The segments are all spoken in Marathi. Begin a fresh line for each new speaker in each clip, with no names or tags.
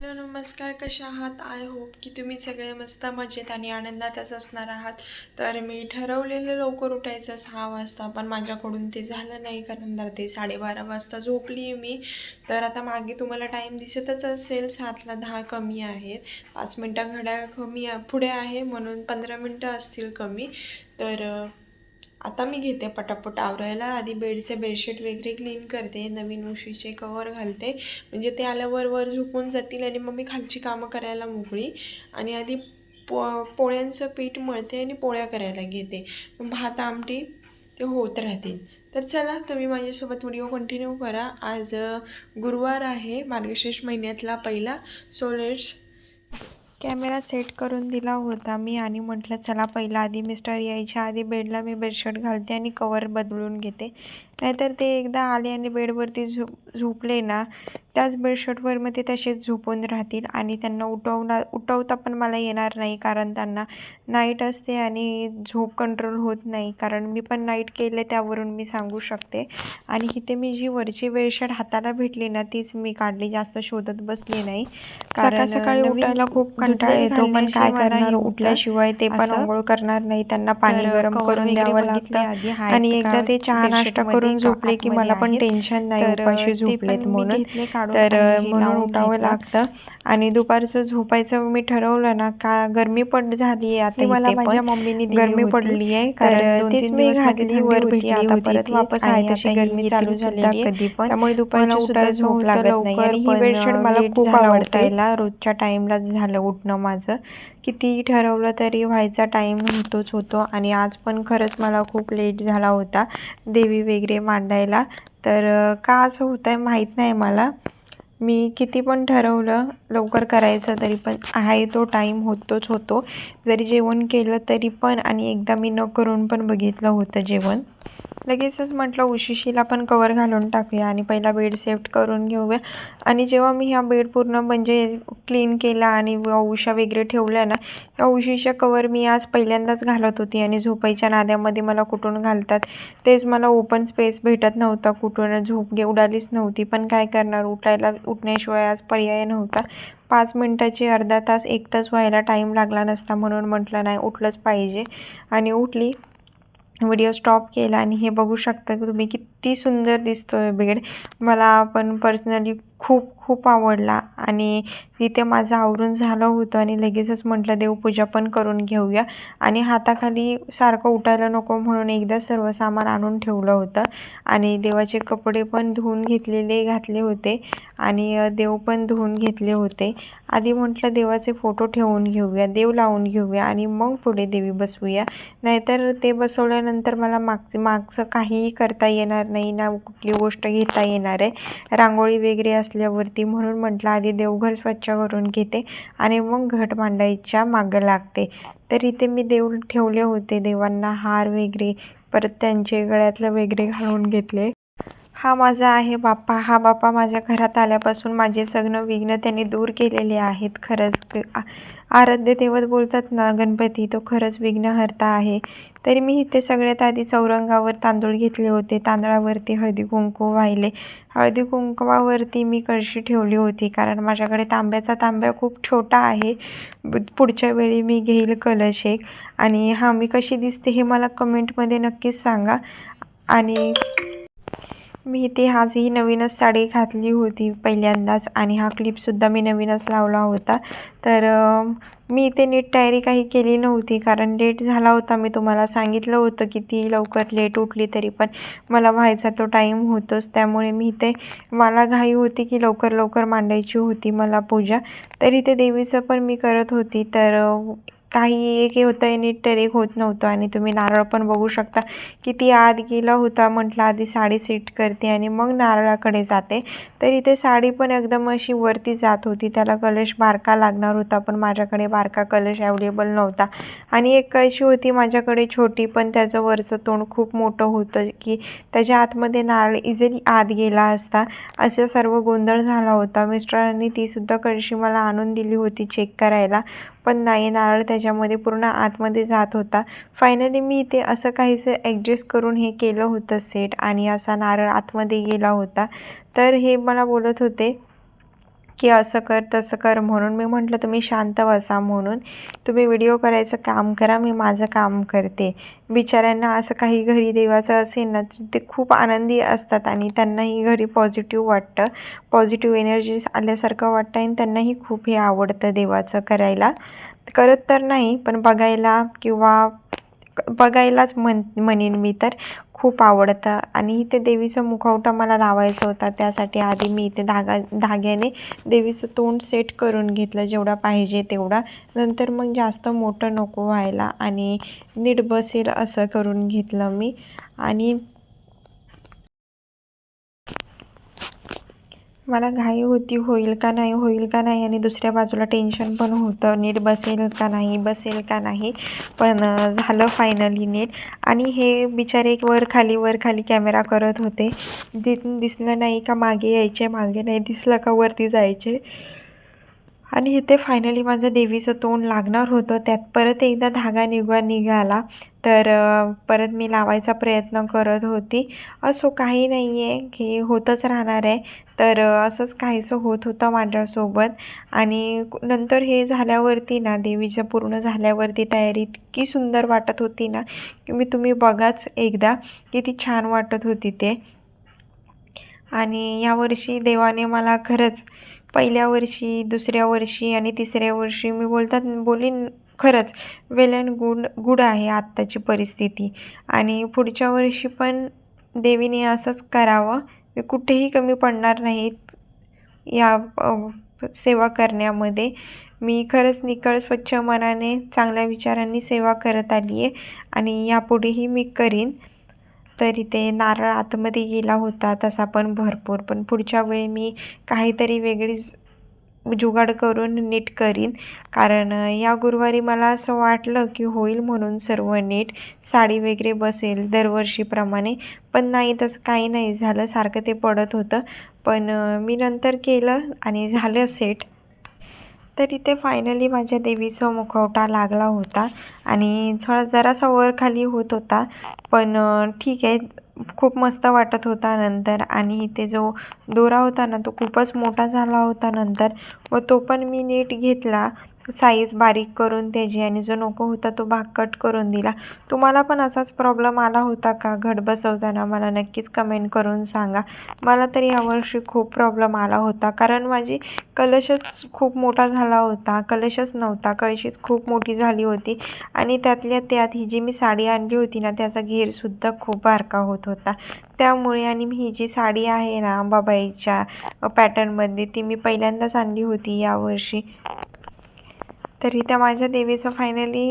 हॅलो नमस्कार, कशा आहात? आय होप की तुम्ही सगळे मस्त मजेत आणि आनंदातच असणार आहात. तर मी ठरवलेलं लवकर उठायचं 6 वाजता, पण माझ्याकडून ते झालं नाही कारण ते 12:30 वाजता झोपली आहे मी. तर आता मागे तुम्हाला टाईम दिसतच असेल, 7ला 10 कमी आहेत. 5 मिनटं घड्याळ कमी पुढे आहे म्हणून 15 मिनटं असतील कमी. तर आता मी घेते पटापट आवरायला. आधी बेडशीट वगैरे क्लीन करते, नवीन उशीचे कवर घालते, म्हणजे ते आल्यावर वर झोपून जातील आणि मग मी खालची कामं करायला मोकळी. आणि आधी पोळ्यांचं पीठ मळते आणि पोळ्या करायला घेते. भात आमटी ते होत राहतील. तर चला तुम्ही माझ्यासोबत व्हिडिओ कंटिन्यू करा. आज गुरुवार आहे, मार्गशीर्ष महिन्यातला पहिला. सो लेट्स कॅमेरा सेट करून दिला होता मी आणि म्हटलं चला पहिला आधी मिस्टर यायच्या आधी बेडला मी बेडशीट घालते आणि कवर बदलून घेते. नाहीतर ते एकदा आले आणि बेडवरती झोपले ना, त्याच बेडशीटवर मग ते तसेच झोपून राहतील आणि त्यांना उठवता पण मला येणार नाही, कारण त्यांना नाईट असते आणि झोप कंट्रोल होत नाही. कारण मी पण नाईट केले, त्यावरून मी सांगू शकते. आणि इथे मी जी वरची बेडशीट हाताला भेटली ना, तीच मी काढली, जास्त शोधत बसली नाही. कारण सकाळी उठायला खूप कंटाळा येतो, पण काय करणार, उठल्याशिवाय ते पण अंघोळ करणार नाही, त्यांना पाणी गरम करून द्यावं लागतं. आणि एकदा ते चहा नाश्ता करून झोपले की मला पण टेन्शन नाही उपाशी झोपलेत म्हणून. तर म्हणून उठावं लागतं. आणि दुपारचं झोपायचं मी ठरवलं ना, का गरमी पण झाली आहे आता, मला माझ्या मम्मीने गरमी पडली आहे. कारण तेच मी घातली वर भेटली, आता परत वापस आहे तशी गरमी चालू झालेली आहे, त्यामुळे दुपारची सुद्धा झोप लागत नाही. आणि ही बेडशीट मला खूप आवडते. रोजच्या टाईमलाच झालं उठणं माझं, कितीही ठरवलं तरी व्हायचा टाईम होतो. आणि आज पण खरंच मला खूप लेट झाला होता देवी वगैरे मांडायला. तर का असं होतं आहे माहीत नाही मला. मी किती पण ठरवलं लवकर करायचं तरी पण आहे तो टाईम होतो. जरी जेवण केलं तरी पण, आणि एकदा मी न करून पण बघितलं होतं जेवण. लगेचच म्हटलं उशिशीला पण कवर घालून टाकूया आणि पहिला बेड सेट करून घेऊया. आणि जेव्हा मी ह्या बेड पूर्ण म्हणजे क्लीन केला आणि उशा वगैरे ठेवल्या ना, या उशीच्या कवर मी आज पहिल्यांदाच घालत होती. आणि झोपायच्या नाद्यामध्ये मला कुठून घालतात तेच मला ओपन स्पेस भेटत नव्हता, कुठून झोप उडालीच नव्हती. पण काय करणार, उठण्याशिवाय आज पर्याय नव्हता. 5 मिनटाची, अर्धा तास, 1 तास व्हायला टाईम लागला नसता, म्हणून म्हटलं नाही उठलंच पाहिजे. आणि उठली, व्हिडिओ स्टॉप केला आणि हे बघू शकता की तुम्ही किती सुंदर दिसतोय बेड. मला पण पर्सनली खूप आवडला. आणि तिथे माझं आवरून झालं होतं आणि लगेचच म्हटलं देवपूजा पण करून घेऊया. आणि हाताखाली सारखं उठायला नको म्हणून एकदा सर्व सामान आणून ठेवलं होतं. आणि देवाचे कपडे पण धुवून घातले होते आणि देव पण धुवून घेतले होते. आधी म्हटलं देवाचे फोटो ठेवून घेऊया, देव लावून घेऊया आणि मग पुढे देवी बसवूया. नाहीतर ते बसवल्यानंतर मला मागचं काहीही करता येणार नाही ना, कुठली गोष्ट घेता येणार आहे रांगोळी वगैरे असल्यावरती. म्हणून म्हटलं आधी देवघर स्वच्छ करून घेते आणि मग घट मांडायच्या मागं लागते. तर इथे मी देव ठेवले होते, देवांना हार वगैरे, परत त्यांचे गळ्यातलं वगैरे घालून घेतले. हा माझा आहे बाप्पा. हा बाप्पा माझ्या घरात आल्यापासून माझे सगळं विघ्न त्यांनी दूर केलेले आहेत. खरंच आराध्य दैवत बोलतात ना गणपती, तो खरंच विघ्नहर्ता आहे. तरी मी इथे सगळ्यात आधी चौरंगावर तांदूळ घेतले होते, तांदळावरती हळदी कुंकू वाहिले. हळदी कुंकवावरती मी कळशी ठेवली होती, कारण माझ्याकडे तांब्या खूप छोटा आहे. पुढच्या वेळी मी घेईल कलश एक. आणि मी कशी दिसते हे मला कमेंटमध्ये नक्कीच सांगा. आणि मी इथे आजही नवीनच साडी घातली होती पहिल्यांदाच, आणि हा क्लिपसुद्धा मी नवीनच लावला होता. तर मी इथे नीट तयारी काही केली नव्हती, कारण लेट झाला होता. मी तुम्हाला सांगितलं होतं की ती लवकर लेट उठली तरी पण मला व्हायचा तो टाईम होतोच. त्यामुळे मी इथे मला घाई होती की लवकर मांडायची होती मला पूजा. तर इथे देवीचं पण मी करत होती. तर काही एक होतं आहे नीट तर एक होत नव्हतं. आणि तुम्ही नारळ पण बघू शकता किती आत गेला होता. म्हटलं आधी साडी सेट करते आणि मग नारळाकडे जाते. तर इथे साडी पण एकदम अशी वरती जात होती, त्याला कलश बारका लागणार होता, पण माझ्याकडे बारका कलश अवेलेबल नव्हता. आणि एक कळशी होती माझ्याकडे छोटी, पण त्याचं वरचं तोंड खूप मोठं होतं की त्याच्या आतमध्ये नारळ इझिली आत गेला असता, असा सर्व गोंधळ झाला होता. मिस्टरांनी तीसुद्धा कळशी मला आणून दिली होती चेक करायला, पण नाही, नारळ त्याच्यामध्ये पूर्ण आतमध्ये जात होता. फायनली मी इथे असं काहीसं ॲडजस्ट करून हे केलं होतं सेट, आणि असा नारळ आतमध्ये गेला होता. तर हे मला बोलत होते की असं कर तसं कर म्हणून. मी म्हटलं तुम्ही शांत बसा म्हणून, तुम्ही व्हिडिओ करायचं काम करा, मी माझं काम करते. बिचाऱ्यांना असं काही घरी देवाचं असेल ना तर ते खूप आनंदी असतात आणि त्यांनाही घरी पॉझिटिव्ह वाटतं, पॉझिटिव्ह एनर्जी आल्यासारखं वाटतं आणि त्यांनाही खूप हे आवडतं देवाचं करायला. करत तर नाही पण बघायला किंवा बघायलाच म्हणेन मी तर खूप आवडतं. आणि इथे देवीचं मुखवटा मला लावायचा होता, त्यासाठी आधी मी इथे धाग्याने देवीचं तोंड सेट करून घेतलं जेवढा पाहिजे तेवढा. नंतर मग जास्त मोठं नको व्हायला आणि नीट बसेल असं करून घेतलं मी. आणि मला घाई होती, होईल का नाही होईल का नाही, आणि दुसऱ्या बाजूला टेन्शन पण होतं नीट बसेल का नाही बसेल का नाही. पण झालं फायनली नीट. आणि हे बिचारे वर खाली कॅमेरा करत होते. दिसलं नाही का मागे यायचे, मागे नाही दिसलं का वरती जायचे. आणि इथे फायनली माझं देवीचं तोंड लागणार होतं, त्यात परत एकदा धागा निघाला. तर परत मी लावायचा प्रयत्न करत होती. असो काही नाही आहे, हे होतच राहणार आहे. तर असंच काहीसं होत होतं माझ्यासोबत. आणि नंतर हे झाल्यावरती ना, देवीचं पूर्ण झाल्यावरती तयारी इतकी सुंदर वाटत होती ना की तुम्ही बघाच एकदा, किती छान वाटत होती ते. आणि यावर्षी देवाने मला खरंच पहिल्या वर्षी, दुसऱ्या वर्षी आणि तिसऱ्या वर्षी मी बोलीन खरंच वेल अँड गुड आहे आत्ताची परिस्थिती. आणि पुढच्या वर्षी पण देवीने असंच करावं. मी कुठेही कमी पडणार नाहीत या सेवा करण्यामध्ये. मी खरंच निखळ स्वच्छ मनाने चांगल्या विचारांनी सेवा करत आली आहे आणि यापुढेही मी करीन. तर इथे नारळ आतमध्ये गेला होता तसा पण भरपूर, पण पुढच्या वेळी मी काहीतरी वेगळीच जुगाड करून नीट करीन. कारण या गुरुवारी मला असं वाटलं की होईल म्हणून सर्व नीट, साडी वगैरे बसेल दरवर्षीप्रमाणे. पण नाही, तसं काही नाही झालं, सारखं ते पडत होतं. पण मी नंतर केलं आणि झालं सेट. तर इथे फायनली माझ्या देवीचा मुखवटा लागला होता आणि जरासा वर खाली होत होता, पण ठीक आहे, खूप मस्त वाटत होता नंतर. आणि इथे जो दोरा होता ना तो खूपच मोठा झाला होता नंतर, व तो पण मी नीट घेतला साईज बारीक करून त्याची, आणि जो नको होता तो भाग कट करून दिला. तुम्हाला पण असाच प्रॉब्लेम आला होता का घट बसवताना? मला नक्कीच कमेंट करून सांगा. मला तरी यावर्षी खूप प्रॉब्लेम आला होता, कारण माझी कलशच खूप मोठा झाला होता, कलशच नव्हता, कळशीच खूप मोठी झाली होती. आणि त्यातल्या त्यात ही जी मी साडी आणली होती ना त्याचा घेरसुद्धा खूप बारका होत होता. त्यामुळे आणि ही जी साडी आहे ना अंबाबाईच्या पॅटर्नमध्ये, ती मी पहिल्यांदाच आणली होती यावर्षी. तरी त्या माझ्या देवीचा फायनली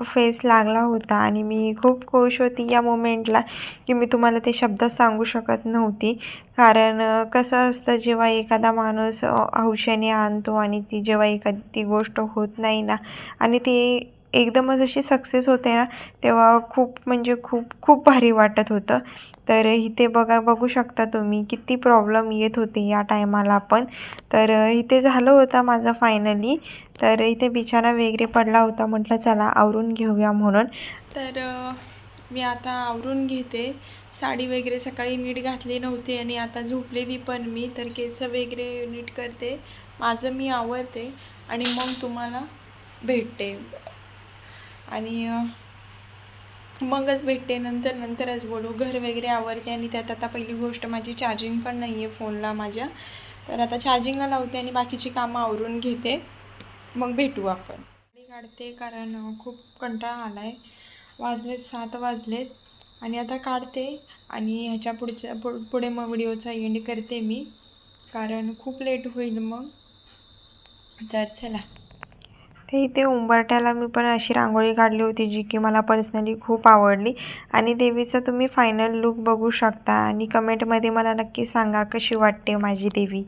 फेस लागला होता आणि मी खूप खुश होती या मोमेंटला, की मी तुम्हाला ते शब्दात सांगू शकत नव्हती. कारण कसं असतं, जेव्हा एखादा माणूस हौशेने आणतो आणि ती जेव्हा एखादी गोष्ट होत नाही ना आणि ती एकदमच अशी सक्सेस होते ना, तेव्हा खूप म्हणजे खूप भारी वाटत होतं. तर इथे बघू शकता तुम्ही किती प्रॉब्लेम येत होते या टायमाला पण. तर इथे झालं होतं माझं फायनली. तर इथे बिछाना वगैरे पडला होता, म्हटलं चला आवरून घेऊया म्हणून. तर मी आता आवरून घेते. साडी वगैरे सकाळी नीट घातली नव्हती आणि आता झोपलेली पण मी, तर केस वगैरे नीट करते, माझं मी आवरते आणि मग तुम्हाला भेटते. आणि मगच भेटते, नंतरच बोलू. घर वगैरे आवरते आणि त्यात आता पहिली गोष्ट माझी चार्जिंग पण नाही आहे फोनला माझ्या. तर आता चार्जिंगला लावते आणि बाकीची कामं आवरून घेते, मग भेटू आपण. काढते कारण खूप कंटाळा आला आहे. वाजलेत 7 वाजलेत आणि आता काढते आणि ह्याच्या पुढे मग व्हिडिओचा एंड करते मी, कारण खूप लेट होईल मग. तर चला. ते इथे उंबरठ्याला मी पण अशी रांगोळी काढली होती जी की मला पर्सनली खूप आवडली. आणि देवीचा तुम्ही फायनल लुक बघू शकता आणि कमेंटमध्ये मला नक्की सांगा कशी वाटते माझी देवी.